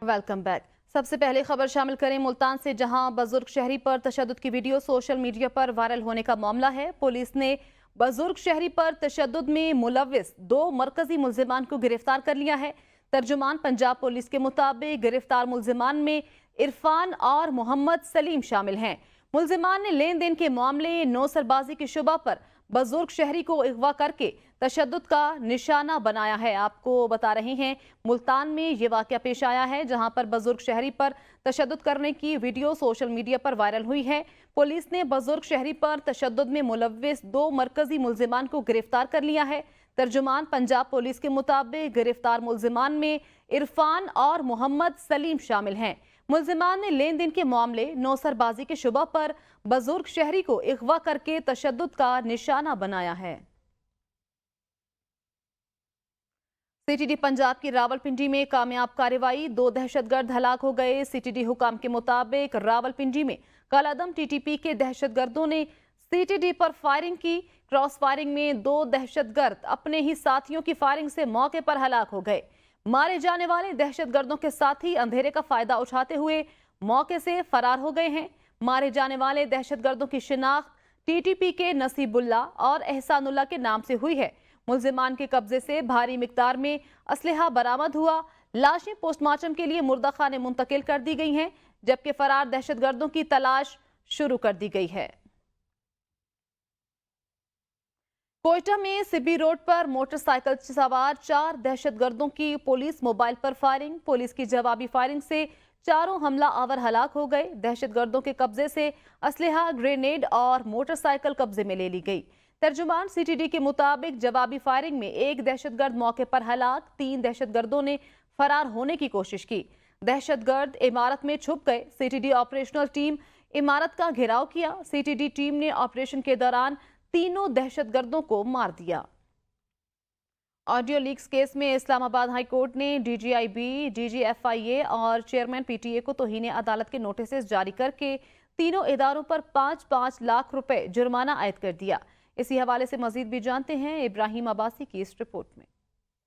Welcome back. सबसे पहले खबर शामिल करें मुल्तान से, जहां बुजुर्ग शहरी पर तशद्दुद की वीडियो सोशल मीडिया पर वायरल होने का मामला है। पुलिस ने बुजुर्ग शहरी पर तशद्दुद में मुलव्विस 2 मरकजी मुल्जिमान को गिरफ्तार कर लिया है। तर्जुमान पंजाब पुलिस के मुताबिक गिरफ्तार मुल्जिमान में इरफान और मोहम्मद सलीम शामिल हैं। मुल्जिमान ने लेन देन के मामले नौसरबाजी की शुबा पर बुजुर्ग शहरी को अगवा करके तशद्दुद का निशाना बनाया है। आपको बता रहे हैं मुल्तान में ये वाकया पेश आया है, जहां पर बुजुर्ग शहरी पर तशद्दुद करने की वीडियो सोशल मीडिया पर वायरल हुई है। पुलिस ने बुजुर्ग शहरी पर तशद्दुद में मुलव्विस 2 मरकजी मुल्जिमान को गिरफ्तार कर लिया है। तर्जुमान पंजाब पुलिस के मुताबिक गिरफ्तार मुल्जिमान में इरफान और मोहम्मद सलीम शामिल हैं। मुल्जिमान ने लेन देन के मामले नौसरबाजी के शुबा पर बुजुर्ग शहरी को अगवा करके तशद्दुद का निशाना बनाया है। सीटीडी पंजाब की रावलपिंडी में कामयाब कार्रवाई, 2 दहशतगर्द हलाक हो गए। सीटीडी हुकाम के मुताबिक रावलपिंडी में कालादम टीटीपी के दहशतगर्दों ने सीटीडी पर फायरिंग की। क्रॉस फायरिंग में 2 दहशतगर्द अपने ही साथियों की फायरिंग से मौके पर हलाक हो गए। मारे जाने वाले दहशतगर्दों के साथी अंधेरे का फायदा उठाते हुए मौके से फरार हो गए हैं। मारे जाने वाले दहशतगर्दों की शिनाख्त टीटीपी के नसीबुल्ला और एहसानुल्ला के नाम से हुई है। मुल्जिमान के कब्जे से भारी मिकदार में असलहा बरामद हुआ। लाशें पोस्टमार्टम के लिए मुर्दा खाने मुंतकिल कर दी गई हैं, जबकि फरार दहशतगर्दों की तलाश शुरू कर दी गई है। कोयटा में सिबी रोड पर मोटरसाइकिल सवार 4 दहशतगर्दों की पुलिस मोबाइल पर फायरिंग। पुलिस की जवाबी फायरिंग से 4 हमला आवर हलाक हो गए। दहशतगर्दों के कब्जे से असलहा, ग्रेनेड और मोटरसाइकिल कब्जे में ले ली गई। तर्जुमान सीटीडी के मुताबिक जवाबी फायरिंग में 1 दहशतगर्द मौके पर हलाक, 3 दहशतगर्दों ने फरार होने की कोशिश की। दहशतगर्द इमारत में छुप गए। सीटीडी ऑपरेशनल टीम इमारत का घेराव किया। सीटीडी टीम ने ऑपरेशन के दौरान 3 दहशतगर्दों को मार दिया। ऑडियो लीक्स केस में इस्लामाबाद हाई कोर्ट ने डीजीआईबी, डीजीएफआईए और चेयरमैन पीटीए को तौहीन अदालत के नोटिस जारी करके तीनों इदारों पर 5-5 लाख रुपए जुर्माना आयद कर दिया। इसी हवाले से मजीद भी जानते हैं इब्राहिम अब्बासी की इस रिपोर्ट में।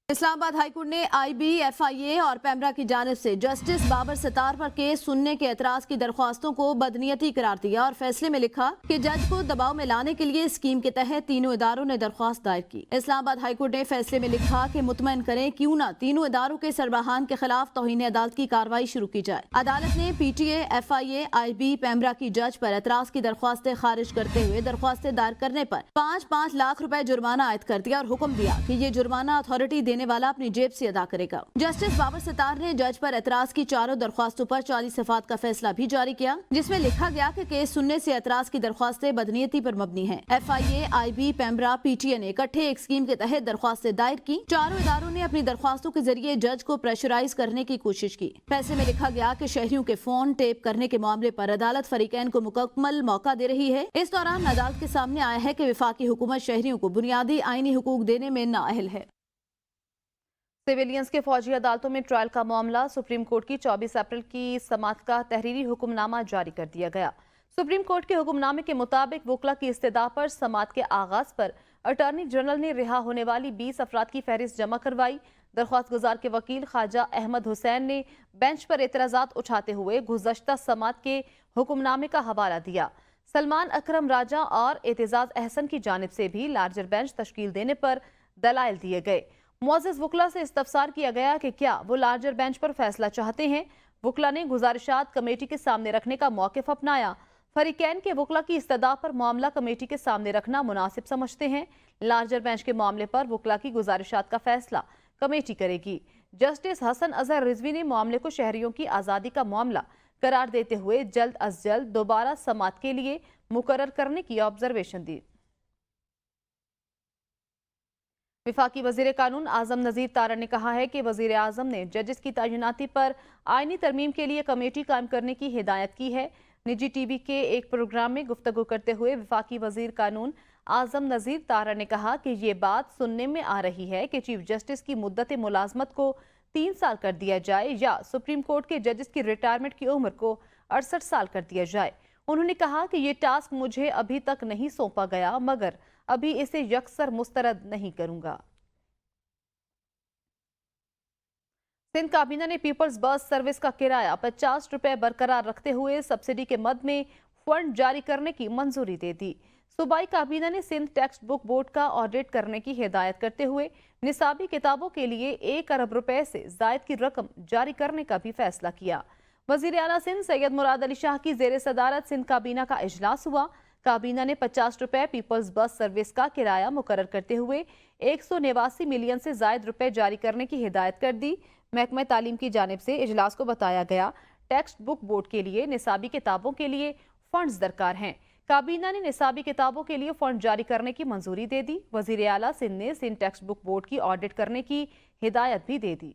इस्लामाबाद हाईकोर्ट ने आईबी, एफआईए और पैमरा की जानिब से जस्टिस बाबर सत्तार पर केस सुनने के एतराज की दरख्वास्तों को बदनीयती करार दिया और फैसले में लिखा कि जज को दबाव में लाने के लिए स्कीम के तहत तीनों इदारों ने दरख्वास्त दायर की। इस्लामाबाद हाईकोर्ट ने फैसले में लिखा कि मुतमईन करें क्यों न तीनों इदारों के सरबराहान के खिलाफ तौहीन अदालत की कार्रवाई शुरू की जाए। अदालत ने पीटीए, एफआईए, आईबी, पैमरा की जज पर एतराज की दरख्वास्तें खारिज करते हुए दरख्वास्तें दायर करने पर 5-5 लाख रुपए जुर्माना आयद कर दिया और हुक्म दिया कि ये जुर्माना अथॉरिटी देने वाला अपनी जेब से अदा करेगा। जस्टिस बाबर सत्तार ने जज पर एतराज की 4 दरख्वास्तों पर 40 सफ़ात का फैसला भी जारी किया, जिसमें लिखा गया कि केस सुनने से एतराज की दरख्वास्तें बदनीयती पर मबनी हैं। एफआईए, आईबी, पैमरा, पीटीए ने इकट्ठे एक स्कीम के तहत दरख्वास्तें दायर की। चारों इदारों ने अपनी दरख्वास्तों के जरिए जज को प्रेशराइज करने की कोशिश की। फैसले में लिखा गया कि शहरियों के फोन टेप करने के मामले पर अदालत फरीकैन को मुकम्मल मौका दे रही है। इस दौरान अदालत के सामने आया है कि वफाकी हुकूमत शहरियों को बुनियादी आईनी हुकूक देने में नाअहल है। सिविलियंस के फौजी अदालतों में ट्रायल का मामला, सुप्रीम कोर्ट की 24 अप्रैल की समाअत का तहरीरी हुक्मनामा जारी कर दिया गया। सुप्रीम कोर्ट के हुक्मनामे के मुताबिक वकला की इस्तदा पर समाअत के आगाज पर अटॉर्नी जनरल ने रिहा होने वाली 20 अफराद की फहरिस्त जमा करवाई। दरख्वास्त गुजार के वकील ख्वाजा अहमद हुसैन ने बेंच पर एतराजात उठाते हुए गुज़श्ता समाअत के हुक्मनामे का हवाला दिया। सलमान अकरम राजा और एतजाज अहसन की जानिब से भी लार्जर बेंच तश्कील देने पर दलाइल दिए गए। मुअज़्ज़ज़ वकला से इस्तफसार किया गया कि क्या वो लार्जर बेंच पर फैसला चाहते हैं। वकला ने गुजारिशात कमेटी के सामने रखने का मौक़िफ़ अपनाया। फरीकैन के वकला की इस्तदा पर मामला कमेटी के सामने रखना मुनासिब समझते हैं। लार्जर बेंच के मामले पर वकला की गुजारिशात का फैसला कमेटी करेगी। जस्टिस हसन अजहर रिजवी ने मामले को शहरियों की आज़ादी का मामला करार देते हुए जल्द अज जल्द दोबारा समाअत के लिए मुकर्रर करने की ऑब्जर्वेशन दी। वफाकी वज़ीर कानून आज़म नज़ीर तारा ने कहा है कि वज़ीर आज़म ने जजेस की तैनाती पर आईनी तरमीम के लिए कमेटी कायम करने की हिदायत की है। निजी टीवी के एक प्रोग्राम में गुफ्तगू करते हुए वफाकी वज़ीर कानून आज़म नज़ीर तारा ने कहा कि ये बात सुनने में आ रही है कि चीफ जस्टिस की मुद्दत मुलाजमत को 3 साल कर दिया जाए या सुप्रीम कोर्ट के जजेस की रिटायरमेंट की उम्र को 68 साल कर दिया जाए। उन्होंने कहा कि ये टास्क मुझे अभी तक नहीं सौंपा गया, मगर अभी इसे यकसर मुस्तरद नहीं करूंगा। सिंध काबीना ने पीपल्स बस सर्विस का किराया 50 रुपए बरकरार रखते हुए सब्सिडी के मद में फंड जारी करने की मंजूरी दे दी। सूबाई काबीना ने सिंध टेक्स्ट बुक बोर्ड का ऑडिट करने की हिदायत करते हुए निसाबी किताबों के लिए 1 अरब रुपए से जायद की रकम जारी करने का भी फैसला किया। वजीर आला सिंध सैयद मुराद अली शाह की जेर सदारत सिंध काबीना का इजलास हुआ। काबीना ने 50 रुपए पीपल्स बस सर्विस का किराया मुकर्रर करते हुए 189 मिलियन से जायद रुपए जारी करने की हिदायत कर दी। महकमा तालीम की जानिब से इजलास को बताया गया, टेक्स्ट बुक बोर्ड के लिए निसाबी किताबों के लिए फंड्स दरकार हैं। काबीना ने निसाबी किताबों के लिए फंड जारी करने की मंजूरी दे दी। वजीर आला सिंध ने सिंध टेक्स्ट बुक बोर्ड की ऑडिट करने की हिदायत भी दे दी।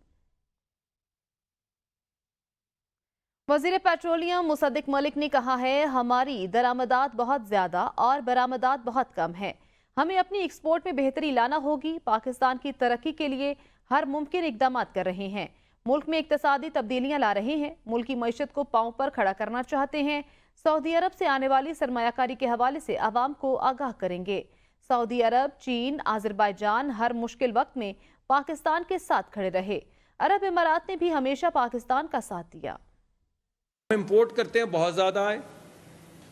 वजीर पेट्रोलियम मुसद्दिक मलिक ने कहा है, हमारी दरामदात बहुत ज्यादा और बरामदात बहुत कम है। हमें अपनी एक्सपोर्ट में बेहतरी लाना होगी। पाकिस्तान की तरक्की के लिए हर मुमकिन इकदाम कर रहे हैं। मुल्क में इक्तसादी तब्दीलियां ला रहे हैं। मुल्क की मईशत को पांव पर खड़ा करना चाहते हैं। सऊदी अरब से आने वाली सरमायाकारी के हवाले से आवाम को आगाह करेंगे। सऊदी अरब, चीन, आज़रबाईजान हर मुश्किल वक्त में पाकिस्तान के साथ खड़े रहे। अरब इमारात ने भी हमेशा पाकिस्तान का साथ दिया। इंपोर्ट करते हैं बहुत ज़्यादा है,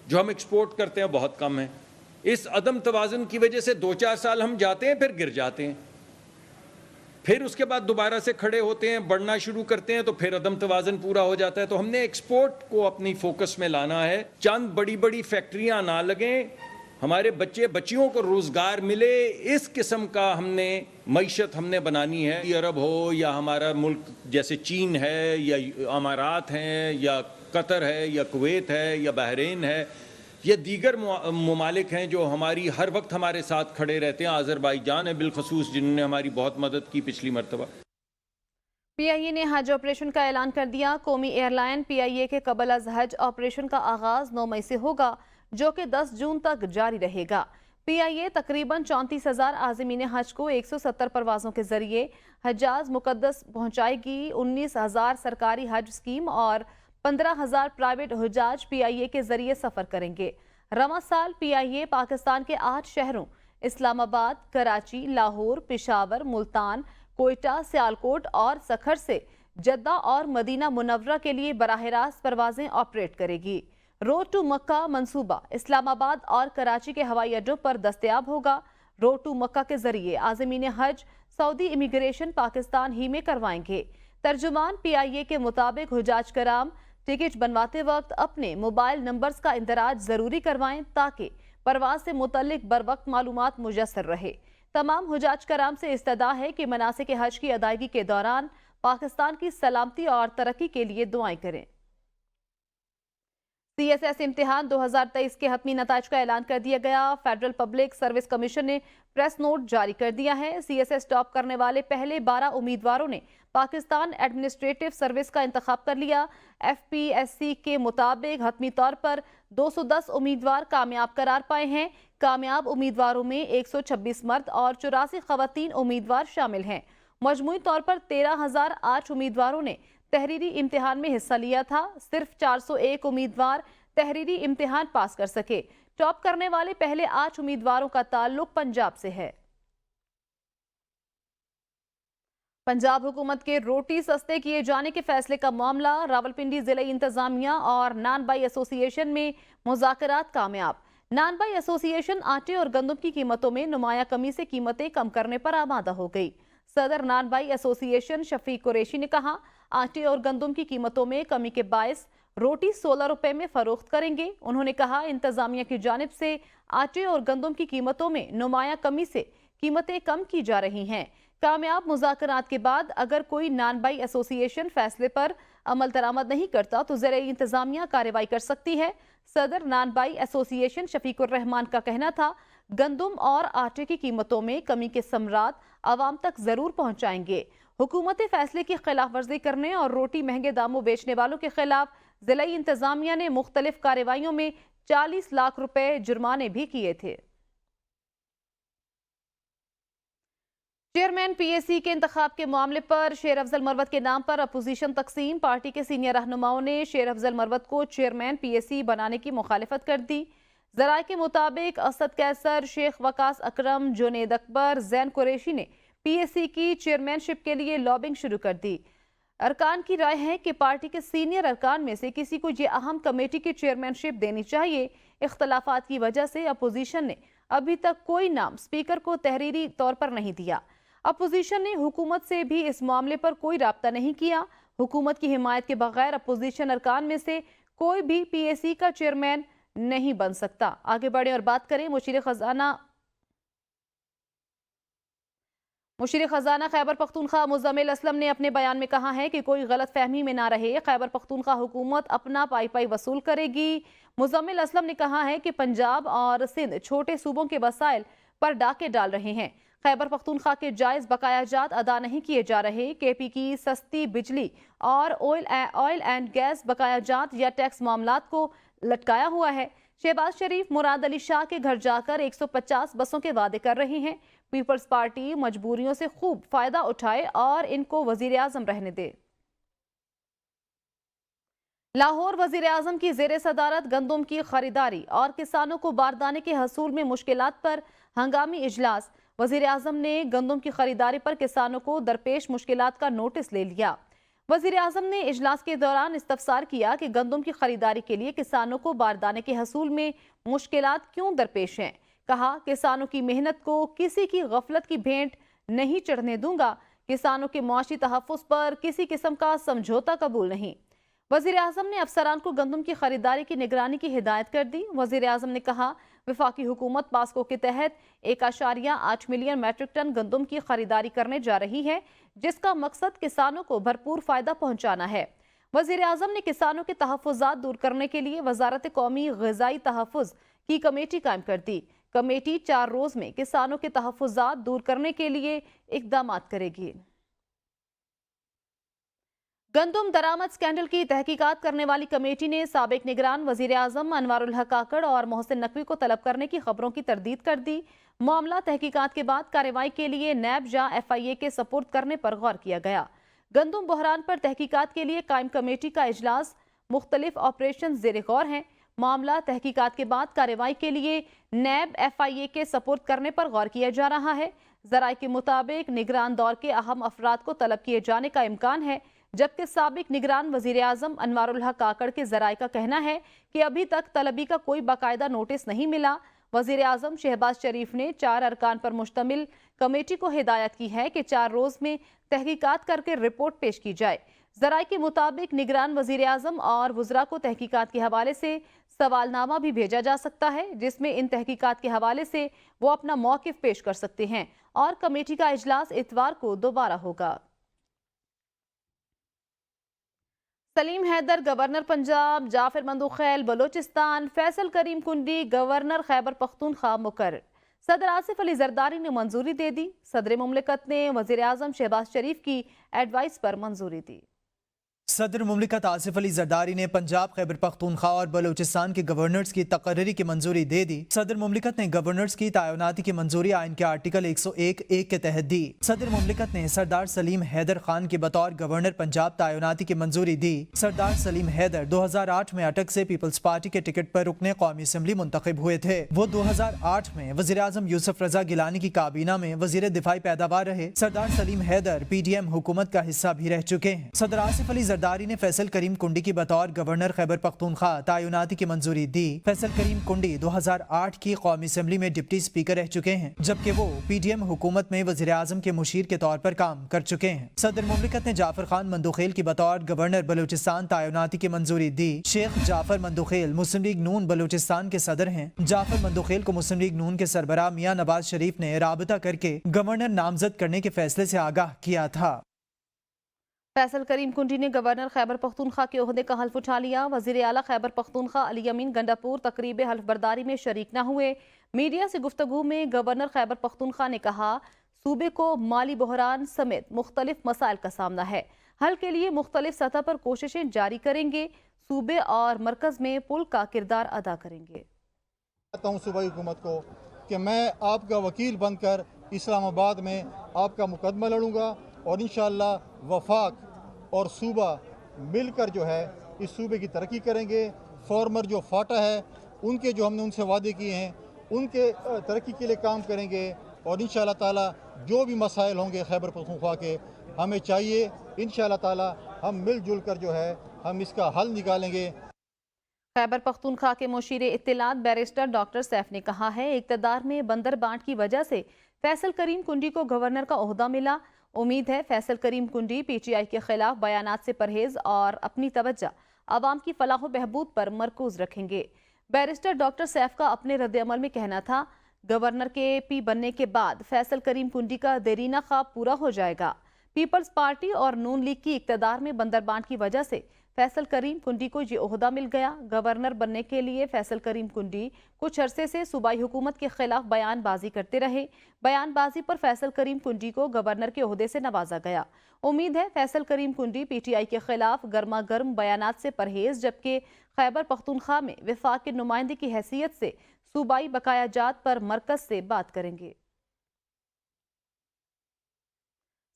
जो हम एक्सपोर्ट करते हैं बहुत कम है। इस अदम तवाज़ुन की वजह से 2-4 साल हम जाते हैं, फिर गिर जाते हैं, फिर उसके बाद दोबारा से खड़े होते हैं, बढ़ना शुरू करते हैं, तो फिर अदम तवाज़ुन पूरा हो जाता है। तो हमने एक्सपोर्ट को अपनी फोकस में लाना है। चंद बड़ी बड़ी फैक्ट्रियां ना लगें, हमारे बच्चे बच्चियों को रोजगार मिले, इस किस्म का हमने मईशत हमने बनानी है। अरब हो या हमारा मुल्क जैसे चीन है या अमारात हैं या कतर है या कुवैत है या बहरीन है, ये दीगर ममालिक हैं जो हमारी हर वक्त हमारे साथ खड़े रहते हैं। आज़रबाईजान है बिलखसूस, जिन्होंने हमारी बहुत मदद की पिछली मरतबा। PIA ने हज ऑपरेशन का ऐलान कर दिया। कौमी एयरलाइन PIA के कबल अज हज ऑपरेशन का आगाज 9 मई से होगा, जो कि 10 जून तक जारी रहेगा। PIA तकरीबन 34,000 आज़मीन हज को 170 परवाज़ों के जरिए हजाज मुकद्दस पहुँचाएगी। 19,000 सरकारी हज स्कीम और 15,000 प्राइवेट हुजाज PIA के जरिए सफर करेंगे। रवां साल PIA पाकिस्तान के 8 शहरों इस्लामाबाद, कराची, लाहौर, पेशावर, मुल्तान, कोयटा, सियालकोट और सखर से जद्दा और मदीना मुनव्वरा के लिए बराह रास्त परवाजें ऑपरेट करेगी। रोड टू मक्का मंसूबा इस्लामाबाद और कराची के हवाई अड्डों पर दस्तयाब होगा। रोड टू मक्का के जरिए आज़मीन हज सऊदी इमिग्रेशन पाकिस्तान ही में करवाएंगे। तर्जुमान PIA के मुताबिक हुजाज कराम टिकट बनवाते वक्त अपने मोबाइल नंबर्स का इंदराज जरूरी करवाएं, ताकि परवाज से मुतल्लिक बर वक्त मालूमात मुयस्सर रहे। तमाम हुजाज कराम से इस्तदा है कि मनासिक हज की अदायगी के दौरान पाकिस्तान की सलामती और तरक्की के लिए दुआएं करें। CSS इम्तिहान 2023 के हतमी नताइज का ऐलान कर दिया गया। फेडरल पब्लिक सर्विस कमीशन ने प्रेस नोट जारी कर दिया है। CSS टॉप करने वाले पहले 12 उम्मीदवारों ने पाकिस्तान एडमिनिस्ट्रेटिव सर्विस का इंतखाब कर लिया। FPSC के मुताबिक हतमी तौर पर 210 उम्मीदवार कामयाब करार पाए हैं। कामयाब उम्मीदवारों में 126 मर्द और 84 खवातीन उम्मीदवार शामिल हैं। मजमूई तौर पर 13,008 उम्मीदवारों ने तहरीरी इम्तिहान में हिस्सा लिया था। सिर्फ 401 उम्मीदवार तहरीरी इम्तिहान पास कर सके। टॉप करने वाले पहले 8 उम्मीदवारों का ताल्लुक पंजाब से है। पंजाब हुकूमत के रोटी सस्ते किए जाने के फैसले का मामला, रावलपिंडी जिले इंतजामिया और नान बाई एसोसिएशन में मुज़ाकरात कामयाब। नान बाई एसोसिएशन आटे और गंदम की कीमतों में नुमाया कमी से कीमतें कम करने पर आमादा हो गई। सदर नान बाई एसोसिएशन शफीक कुरैशी ने कहा, आटे और गंदम की कीमतों में कमी के बायस रोटी 16 रुपए में फरोख्त करेंगे। उन्होंने कहा, इंतजामिया की जानिब से आटे और गंदम की कीमतों में नुमाया कमी से कीमतें कम की जा रही हैं। कामयाब मुज़ाकरात के बाद अगर कोई नान बाई एसोसिएशन फैसले पर अमल दरामद नहीं करता तो ज़िले इंतजामिया कार्रवाई कर सकती है। सदर नान बाई एसोसिएशन शफीकुर रहमान का कहना था, गंदम और आटे की कीमतों में कमी के समरात आवाम तक जरूर पहुंचाएंगे। हुकूमत फैसले की खिलाफ वर्जी करने और रोटी महंगे दामों बेचने वालों के खिलाफ जिला इंतजामिया ने मुख्तलिफ कार्रवाइयों में 40 लाख रुपए जुर्माने भी किए थे। चेयरमैन PAC के इंतखाब के मामले पर शेर अफजल मरवत के नाम पर अपोजिशन तकसीम। पार्टी के सीनियर रहनुमाओं ने शेर अफजल मरवत को चेयरमैन PAC बनाने की मुखालिफत कर दी। जराये के मुताबिक असद कैसर, शेख वकास अकरम, जुनेद अकबर, जैन कुरैशी ने PAC की चेयरमैनशिप के लिए लॉबिंग शुरू कर दी। अरकान की राय है कि पार्टी के सीनियर अरकान में से किसी को ये अहम कमेटी की चेयरमैनशिप देनी चाहिए। इख्तलाफात की वजह से अपोजिशन ने अभी तक कोई नाम स्पीकर को तहरीरी तौर पर नहीं दिया। अपोजिशन ने हुकूमत से भी इस मामले पर कोई राब्ता नहीं किया। हुकूमत की हिमायत के बगैर अपोजिशन अरकान में से कोई भी पीएसी का चेयरमैन नहीं बन सकता। आगे बढ़े और बात करें मुशीर खजाना खैबर पख्तूनख्वा मुज़म्मिल असलम ने अपने बयान में कहा है कि कोई गलत फहमी में ना रहे, खैबर पख्तूनख्वा हुकूमत अपना पाई वसूल करेगी। मुज़म्मिल असलम ने कहा है कि पंजाब और सिंध छोटे सूबों के वसाइल पर डाके डाल रहे हैं। खैबर पख्तूनख्वा के जायज़ बकायाजात अदा नहीं किए जा रहे। केपी की सस्ती बिजली और ऑयल एंड गैस बकायाजात या टैक्स मामलात को लटकाया हुआ है। शहबाज शरीफ मुराद अली शाह के घर जाकर 150 बसों के वादे कर रहे हैं। पीपल्स पार्टी मजबूरियों से खूब फायदा उठाए और इनको वजीर आजम रहने दे। लाहौर वजीर आजम की जेर सदारत गंदम की खरीदारी और किसानों को बारदाने के हसूल में मुश्किलात पर हंगामी इजलास। वजीर आजम ने गंदम की खरीदारी पर किसानों को दरपेश मुश्किलात का नोटिस ले लिया। वजीर आजम ने इजलास के दौरान इस्तफसार किया कि गंदम की खरीदारी के लिए किसानों को बारदाने के हसूल में मुश्किलात क्यों दरपेश हैं। कहा, किसानों की मेहनत को किसी की गफलत की भेंट नहीं चढ़ने दूंगा। किसानों के मुआशी तहफ़्फ़ुज़ पर किसी किस्म का समझौता कबूल नहीं। वज़ीर आज़म ने अफसरान को गंदम की खरीदारी की निगरानी की हिदायत कर दी। वज़ीर आज़म ने कहा, वफाकी हुकूमत पास्को के तहत 1.8 मिलियन मैट्रिक टन गंदम की खरीदारी करने जा रही है, जिसका मकसद किसानों को भरपूर फायदा पहुंचाना है। वज़ीर आज़म ने किसानों के तहफ़्फ़ुज़ात दूर करने के लिए वज़ारत कौमी ग़िज़ाई तहफ़्फ़ुज़ की कमेटी कायम कर दी। कमेटी 4 रोज़ में किसानों के तहफ़्फ़ुज़ात दूर करने के लिए इक़दामात करेगी। गंदम दरामद स्कैंडल की तहकीकात करने वाली कमेटी ने साबिक निगरान वज़ीर आज़म अनवारुल हक काकड़ और मोहसिन नकवी को तलब करने की खबरों की तरदीद कर दी। मामला तहकीकात के बाद कार्रवाई के लिए नैब या FIA के सपुर्द करने पर गौर किया गया। गंदम बहरान पर तहकीकात के लिए कायम कमेटी का इजलास मुख्तलिफ ऑपरेशन ज़ेर गौर हैं। मामला तहकीकात के बाद कार्रवाई के लिए नैब FIA के सपुर्द करने पर गौर किया जा रहा है। ज़राए के मुताबिक निगरान दौर के अहम अफराद को तलब किए जाने का इम्कान है, जबकि साबिक निगरान वज़ीर आज़म अनवारुल हक काकड़ के ज़राए का कहना है कि अभी तक तलबी का कोई बाकायदा नोटिस नहीं मिला। वज़ीर आज़म शहबाज शरीफ ने 4 अरकान पर मुश्तमिल कमेटी को हिदायत की है कि 4 रोज़ में तहकीकात करके रिपोर्ट पेश की जाए। ज़राए के मुताबिक निगरान वज़ीर आज़म और वज़रा को तहकीकात के हवाले से सवालनामा भी भेजा जा सकता है, जिसमें इन तहकीकात के हवाले से वो अपना मौक़िफ़ पेश कर सकते हैं और कमेटी का इजलास इतवार को दोबारा होगा। सलीम हैदर गवर्नर पंजाब, जाफर मंदुखैल बलोचिस्तान, फैसल करीम कुंडी गवर्नर खैबर पख्तूनख्वा मुकर्रर। सदर आसिफ अली जरदारी ने मंजूरी दे दी। सदर मुमलिकत ने वज़ीर आज़म शहबाज शरीफ की एडवाइस पर मंजूरी दी। सदर मुमलिकत आसिफ अली जरदारी ने पंजाब, खैबर पख्तूनख्वा और बलोचिस्तान के गवर्नर्स की तकर्री की मंजूरी दे दी। सदर मुमलिकत ने गवर्नर्स की तैनाती की मंजूरी आइन के आर्टिकल 101(1) के तहत दी। सदर मुमलिकत ने सरदार सलीम हैदर खान के बतौर गवर्नर पंजाब तैनाती की मंजूरी दी। सरदार सलीम हैदर 2008 में अटक से पीपल्स पार्टी के टिकट पर रुकने कौमी असम्बली मुंतखब हुए थे। वो 2008 में वज़ीर आज़म यूसुफ रजा गिलानी की काबीना में वज़ीर दिफाई पैदावार रहे। सरदार सलीम हैदर PDM हुकूमत का हिस्सा भी रह चुके हैं। सदर आसिफ अली जरदारी ने फैसल करीम कुंडी की बतौर गवर्नर खैबर पख्तूनख्वा तैनाती की मंजूरी दी। फैसल करीम कुंडी 2008 की कौमी असम्बली में डिप्टी स्पीकर रह चुके हैं, जबकि वो PDM हुकूमत में वज़ीर आज़म के मुशीर के तौर पर काम कर चुके हैं। सदर मुमलिकत ने जाफर खान मंदुखेल की बतौर गवर्नर बलूचिस्तान तैनाती की मंजूरी दी। शेख जाफर मंदुखेल मुस्लिम लीग नून बलूचिस्तान के सदर हैं। जाफर मंदुखेल को मुस्लिम लीग नून के सरबराह मियां नवाज शरीफ ने राबता करके गवर्नर नामजद करने के फैसले से आगाह किया था। फैसल करीम कुंडी ने गवर्नर खैबर पख्तूनख्वा के ओहदे का हल्फ उठा लिया। वज़ीर आला खैबर पख्तूनख्वा अली अमीन गंडापुर तकरीब हल्फ बर्दारी में शरीक न हुए। मीडिया से गुफ्तगू में गवर्नर खैबर पख्तूनख्वा ने कहा, सूबे को माली बहरान समेत मुख्तलिफ मसाइल का सामना है। हल के लिए मुख्तलिफ सतह पर कोशिशें जारी करेंगे। सूबे और मरकज में पुल का किरदार अदा करेंगे। सूबाई हुकूमत को कि मैं आपका वकील बनकर इस्लामाबाद में आपका मुकदमा लड़ूंगा और इंशाअल्लाह वफाक और सूबा मिलकर जो है इस सूबे की तरक्की करेंगे। फॉर्मर जो फाटा है उनके जो हमने उनसे वादे किए हैं उनके तरक्की के लिए काम करेंगे। اور इंशाअल्लाह ताला जो भी मसाइल होंगे खैबर पख्तूनख्वा के, हमें चाहिए इंशाअल्लाह ताला हम मिलजुल कर जो है हम इसका हल निकालेंगे। खैबर पख्तूनख्वा के मुशीर इत्तिलात बैरिस्टर डॉक्टर सैफ ने कहा है, इक़्तिदार में बंदर बांट की वजह से फैसल करीम कुंडी को गवर्नर का ओहदा मिला। उम्मीद है फैसल करीम कुंडी PTI के खिलाफ बयानात से परहेज और अपनी तवज्जो आवाम की फलाह बहबूद पर मरकूज रखेंगे। बैरिस्टर डॉक्टर सैफ का अपने रद्द-ए-अमल में कहना था, गवर्नर के पी बनने के बाद फैसल करीम कुंडी का देरीना ख्वाब पूरा हो जाएगा। पीपल्स पार्टी और नून लीग की इक़्तिदार में बंदरबांट की वजह से फैसल करीम कुंडी को ये ओहदा मिल गया। गवर्नर बनने के लिए फैसल करीम कुंडी कुछ अरसे से सूबाई हुकूमत के खिलाफ बयानबाजी करते रहे। बयानबाजी पर फैसल करीम कुंडी को गवर्नर के ओहदे से नवाजा गया। उम्मीद है फैसल करीम कुंडी PTI के खिलाफ गर्मा गर्म बयानात से परहेज, जबकि खैबर पख्तूनख्वा में विफाक के नुमाइंदे की हैसियत से सूबाई बकायाजात पर मरकज से बात करेंगे।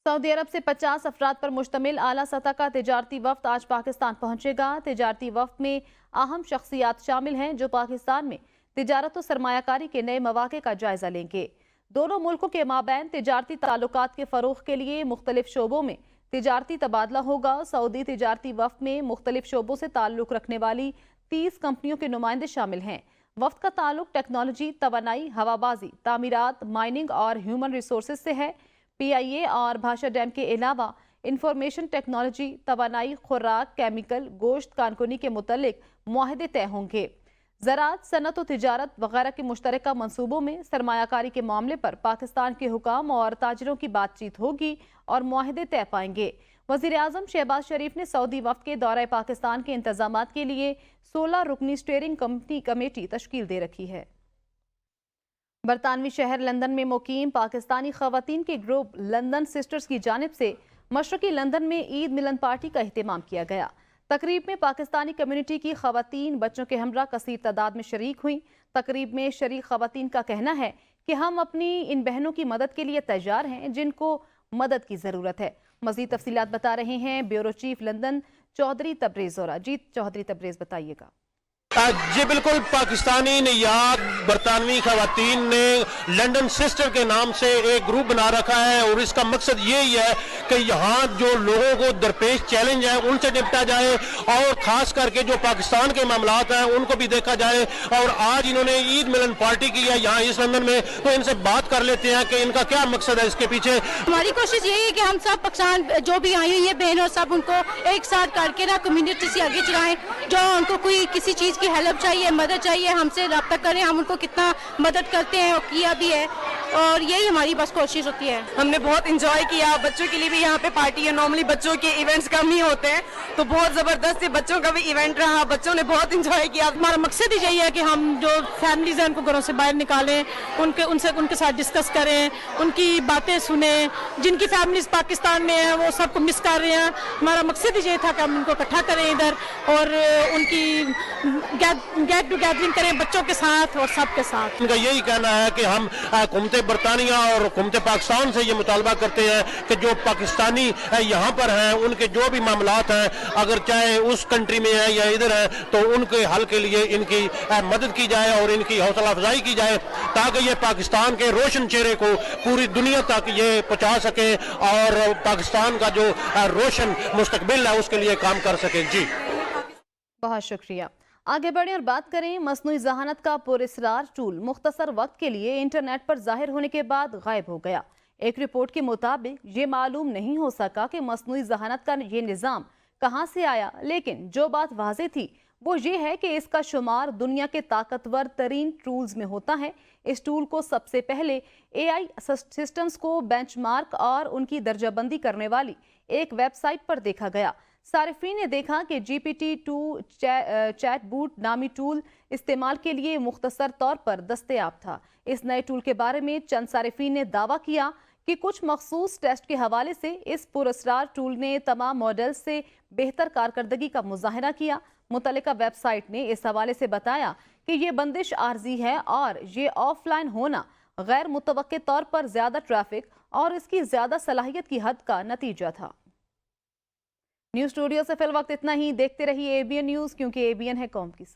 सऊदी अरब से 50 अफराद पर मुश्तमिल आला सतह का तिजारती वफ्द आज पाकिस्तान पहुंचेगा। तिजारती वफ्द में अहम शख्सियात शामिल हैं जो पाकिस्तान में तिजारत और सरमायाकारी के नए मौक़े का जायजा लेंगे। दोनों मुल्कों के माबैन तिजारती ताल्लुकात के फ़रोग़ के लिए मुख्तलिफ शोबों में तिजारती तबादला होगा। सऊदी तिजारती वफ्द में मुख्तलिफ शोबों से ताल्लुक़ रखने वाली 30 कंपनियों के नुमाइंदे शामिल हैं। वफ्द का ताल्लुक़ टेक्नोलॉजी, तवानाई, हवाबाजी, तामीरात, माइनिंग और ह्यूमन रिसोर्सेज से है। PIA और भाषा डैम के अलावा इंफॉर्मेशन टेक्नोलॉजी, तवानाई, खुराक, केमिकल, गोश्त, कानकुनी के मुतल्लिक मुआहदे तय होंगे। ज़राअत, सनत और तिजारत वगैरह के मुश्तरका मंसूबों में सरमायाकारी के मामले पर पाकिस्तान के हुकाम और ताजरों की बातचीत होगी और मुआहदे तय पाएंगे। वज़ीर-ए-आज़म शहबाज शरीफ ने सऊदी वफ्द के दौरे पाकिस्तान के इंतजामात के लिए 16 रुकनी स्टीयरिंग कमेटी तश्कील दे रखी है। बरतानवी शहर लंदन में मुकीम पाकिस्तानी ख़वातीन के ग्रुप लंदन सिस्टर्स की जानिब से मशरक़ी लंदन में ईद मिलन पार्टी का एहतमाम किया गया। तकरीब में पाकिस्तानी कम्युनिटी की ख़वातीन बच्चों के हमरा कसीर तादाद में शरीक हुई। तकरीब में शरीक ख़वातीन का कहना है कि हम अपनी इन बहनों की मदद के लिए तैयार हैं जिनको मदद की ज़रूरत है। मज़ीद तफसीलात बता रहे हैं bureau chief London Chaudhry Tabrez Zora. जी चौधरी तबरेज़, बताइएगा। जी बिल्कुल, पाकिस्तानी नियाद बरतानवी खवातीन ने लंदन सिस्टर के नाम से एक ग्रुप बना रखा है और इसका मकसद यही है कि यहाँ जो लोगों को दरपेश चैलेंज है उनसे निपटा जाए और ख़ास करके जो पाकिस्तान के मामलात हैं उनको भी देखा जाए। और आज इन्होंने ईद मिलन पार्टी की है यहाँ इस लंदन में, तो इनसे बात कर लेते हैं कि इनका क्या मकसद है इसके पीछे। हमारी कोशिश यही है कि हम सब पाकिस्तान जो भी आई हुई है बहनों सब उनको एक साथ करके ना कम्युनिटी से आगे चलाएं। जो उनको कोई किसी चीज़ की हेल्प चाहिए, मदद चाहिए, हमसे रब्ता करें, हम उनको कितना मदद करते हैं और किया भी है, और यही हमारी बस कोशिश होती है। हमने बहुत इंजॉय किया, बच्चों के लिए भी यहाँ पे पार्टी है। नॉर्मली बच्चों के इवेंट्स कम ही होते हैं, तो बहुत ज़बरदस्त से बच्चों का भी इवेंट रहा, बच्चों ने बहुत इंजॉय किया। हमारा मकसद ही यही है कि हम जो फैमिलीज हैं उनको घरों से बाहर निकालें, उनके साथ डिस्कस करें, उनकी बातें सुने। जिनकी फैमिलीज पाकिस्तान में हैं वो सबको मिस कर रहे हैं। हमारा मकसद ही ये था कि हम उनको इकट्ठा करें इधर और उनकी गेट टुगेदरिंग करें बच्चों के साथ और सबके साथ। उनका यही कहना है कि हम हुकूमत बरतानिया और हुकूमत पाकिस्तान से ये मुतालबा करते हैं कि जो पाकिस्तानी यहाँ पर हैं उनके जो भी मामलात हैं, अगर चाहे उस कंट्री में है या इधर है, तो उनके हल के लिए इनकी मदद की जाए और इनकी हौसला अफजाई की जाए ताकि ये पाकिस्तान के रोशन चेहरे को पूरी दुनिया तक ये पहुँचा सके और पाकिस्तान का जो रोशन मुस्तकबिल है उसके लिए काम कर सके। जी बहुत शुक्रिया। आगे बढ़ें और बात करें मसनूई जहानत का पुरअसरार टूल मुख्तसर वक्त के लिए इंटरनेट पर जाहिर होने के बाद गायब हो गया। एक रिपोर्ट के मुताबिक ये मालूम नहीं हो सका कि मसनूई जहानत का ये निज़ाम कहाँ से आया, लेकिन जो बात वाज़ेह थी वो ये है कि इसका शुमार दुनिया के ताकतवर तरीन टूल्स में होता है। इस टूल को सबसे पहले AI सिस्टम्स को बेंचमार्क और उनकी दर्जाबंदी करने वाली एक वेबसाइट पर देखा गया। सारिफीन ने देखा कि GPT-2 चैटबूट नामी टूल इस्तेमाल के लिए मुख्तसर तौर पर दस्तयाब था। इस नए टूल के बारे में चंद सारिफीन ने दावा किया कि कुछ मखसूस टेस्ट के हवाले से इस पुरअसरार टूल ने तमाम मॉडल्स से बेहतर कारकर्दगी का मुजाहरा किया। मुतल्लिका वेबसाइट ने इस हवाले से बताया कि ये बंदिश आर्जी है और ये ऑफलाइन होना गैर मुतवक्के तौर पर ज्यादा ट्रैफिक और इसकी ज्यादा सलाहियत की हद का नतीजा था। न्यूज़ स्टूडियो से फिल वक्त इतना ही। देखते रहिए ABN न्यूज़, क्योंकि ABN है कौम की सोच।